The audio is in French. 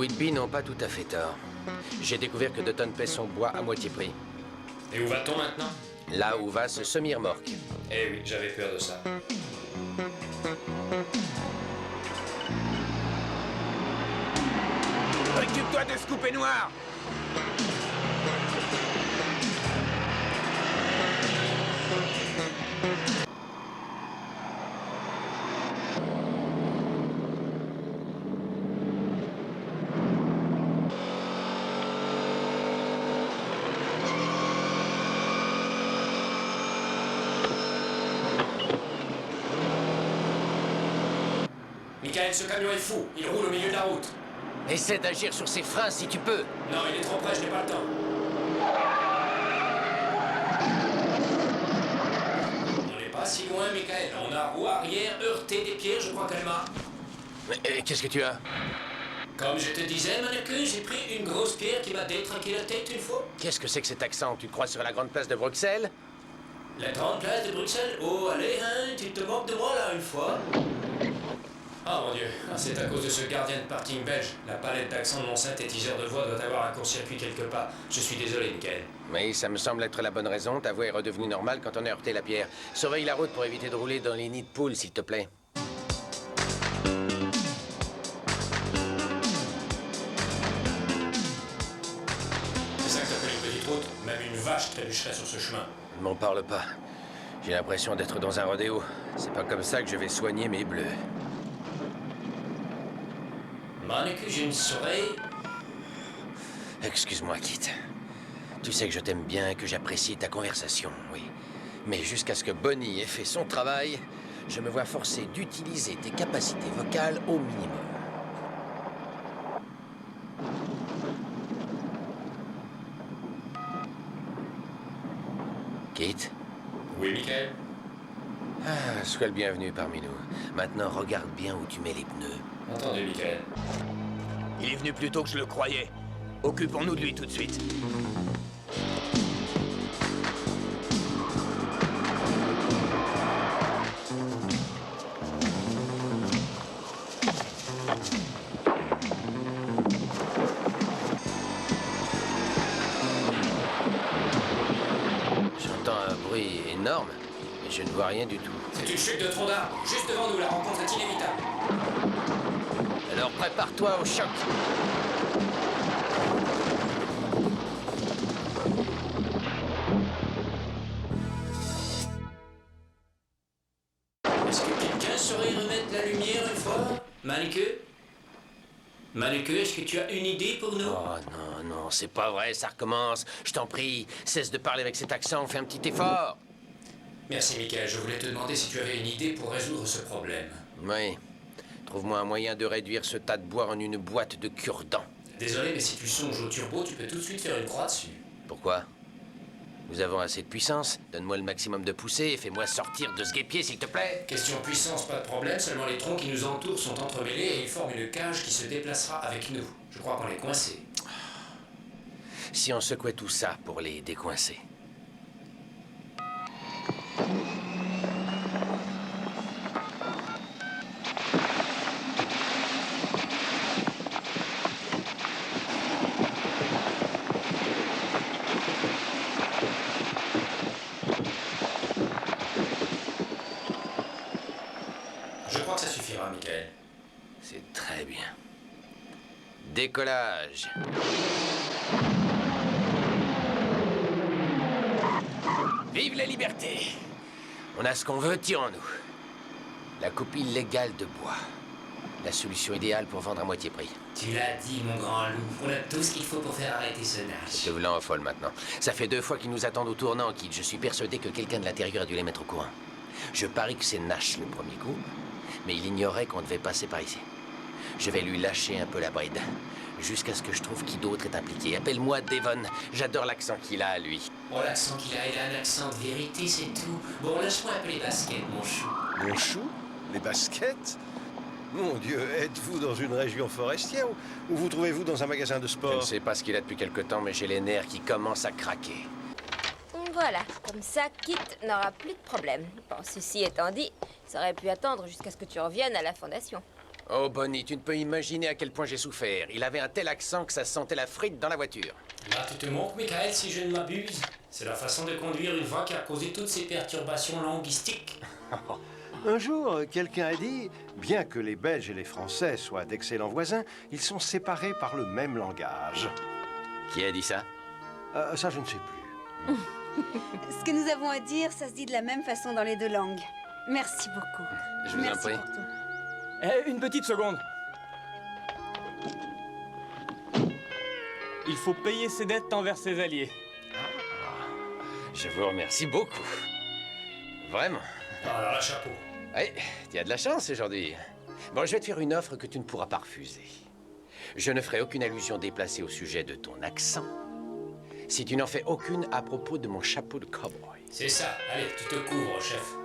Whitby n'ont pas tout à fait tort. J'ai découvert que Dutton paie son bois à moitié prix. Et où va-t-on maintenant? Là où va ce semi-remorque. Eh oui, j'avais peur de ça. Occupe-toi de ce coupé noir! Michael, ce camion est fou. Il roule au milieu de la route. Essaie d'agir sur ses freins si tu peux. Non, il est trop près, je n'ai pas le temps. On n'est pas si loin, Michael. On a roue arrière heurté des pieds, je crois qu'elle m'a... Mais qu'est-ce que tu as? Comme je te disais, mannequin, j'ai pris une grosse pierre qui m'a détraqué la tête une fois. Qu'est-ce que c'est que cet accent? Tu te crois sur la grande place de Bruxelles? La grande place de Bruxelles? Oh, allez, hein, tu te moques de moi, là, une fois. Ah, mon Dieu, c'est à cause de ce gardien de parking belge. La palette d'accent de mon synthétiseur de voix doit avoir un court-circuit quelque part. Je suis désolé, Michael. Oui, ça me semble être la bonne raison. Ta voix est redevenue normale quand on a heurté la pierre. Surveille la route pour éviter de rouler dans les nids de poules, s'il te plaît. C'est ça que t'appelles une petite route? Même une vache trébucherait sur ce chemin. Ne m'en parle pas. J'ai l'impression d'être dans un rodéo. C'est pas comme ça que je vais soigner mes bleus. Mannequin, je ne saurais... Excuse-moi, Kit. Tu sais que je t'aime bien et que j'apprécie ta conversation, oui. Mais jusqu'à ce que Bonnie ait fait son travail, je me vois forcé d'utiliser tes capacités vocales au minimum. Kit? Oui, Michael? Ah, sois le bienvenu parmi nous. Maintenant, regarde bien où tu mets les pneus. Entendu, Michael. Il est venu plus tôt que je le croyais. Occupons-nous de lui tout de suite. J'entends un bruit énorme, mais je ne vois rien du tout. C'est une chute de tronc d'arbre. Juste devant nous, la rencontre est inévitable. Alors prépare-toi au choc. Est-ce que quelqu'un saurait y remettre la lumière une fois? Mannequin? Mannequin, est-ce que tu as une idée pour nous? Oh non, non, c'est pas vrai, ça recommence. Je t'en prie, cesse de parler avec cet accent, fais un petit effort. Merci, Michael. Je voulais te demander si tu avais une idée pour résoudre ce problème. Oui. Trouve-moi un moyen de réduire ce tas de bois en une boîte de cure-dents. Désolé, mais si tu songes au turbo, tu peux tout de suite faire une croix dessus. Pourquoi? Nous avons assez de puissance. Donne-moi le maximum de poussée et fais-moi sortir de ce guêpier, s'il te plaît. Question puissance, pas de problème. Seulement les troncs qui nous entourent sont entremêlés et ils forment une cage qui se déplacera avec nous. Je crois qu'on est coincés. Si on secouait tout ça pour les décoincer. Je crois que ça suffira, Michael. C'est très bien. Décollage. Vive la liberté! On a ce qu'on veut, tirons-nous. La coupe illégale de bois. La solution idéale pour vendre à moitié prix. Tu l'as dit, mon grand loup. On a tout ce qu'il faut pour faire arrêter ce Nash. Te voulant en folle maintenant. Ça fait 2 fois qu'ils nous attendent au tournant, Kid. Je suis persuadé que quelqu'un de l'intérieur a dû les mettre au courant. Je parie que c'est Nash le premier coup, mais il ignorait qu'on devait passer par ici. Je vais lui lâcher un peu la bride, jusqu'à ce que je trouve qui d'autre est impliqué. Appelle-moi Devon. J'adore l'accent qu'il a, lui. Oh, l'accent qu'il a, il a un accent de vérité, c'est tout. Bon, lâche-moi un peu les baskets, mon chou. Mon chou? Les baskets? Mon Dieu, êtes-vous dans une région forestière ou vous trouvez-vous dans un magasin de Je sport? ne sais pas ce qu'il a depuis quelque temps, mais j'ai les nerfs qui commencent à craquer. Voilà, comme ça, Kit n'aura plus de problème. Bon, ceci étant dit, ça aurait pu attendre jusqu'à ce que tu reviennes à la fondation. Oh, Bonnie, tu ne peux imaginer à quel point j'ai souffert. Il avait un tel accent que ça sentait la frite dans la voiture. Là, tu te moques, Michael, si je ne m'abuse. C'est la façon de conduire une voix qui a causé toutes ces perturbations linguistiques. Un jour, quelqu'un a dit, bien que les Belges et les Français soient d'excellents voisins, ils sont séparés par le même langage. Qui a dit ça? Ça, je ne sais plus. Ce que nous avons à dire, ça se dit de la même façon dans les deux langues. Merci beaucoup. Je vous en Merci prie. pour tout. Une petite seconde. Il faut payer ses dettes envers ses alliés. Je vous remercie beaucoup. Vraiment. Alors là, chapeau. Ouais, tu as de la chance aujourd'hui. Bon, je vais te faire une offre que tu ne pourras pas refuser. Je ne ferai aucune allusion déplacée au sujet de ton accent, si tu n'en fais aucune à propos de mon chapeau de cow-boy. C'est ça. Allez, tu te couvres, chef.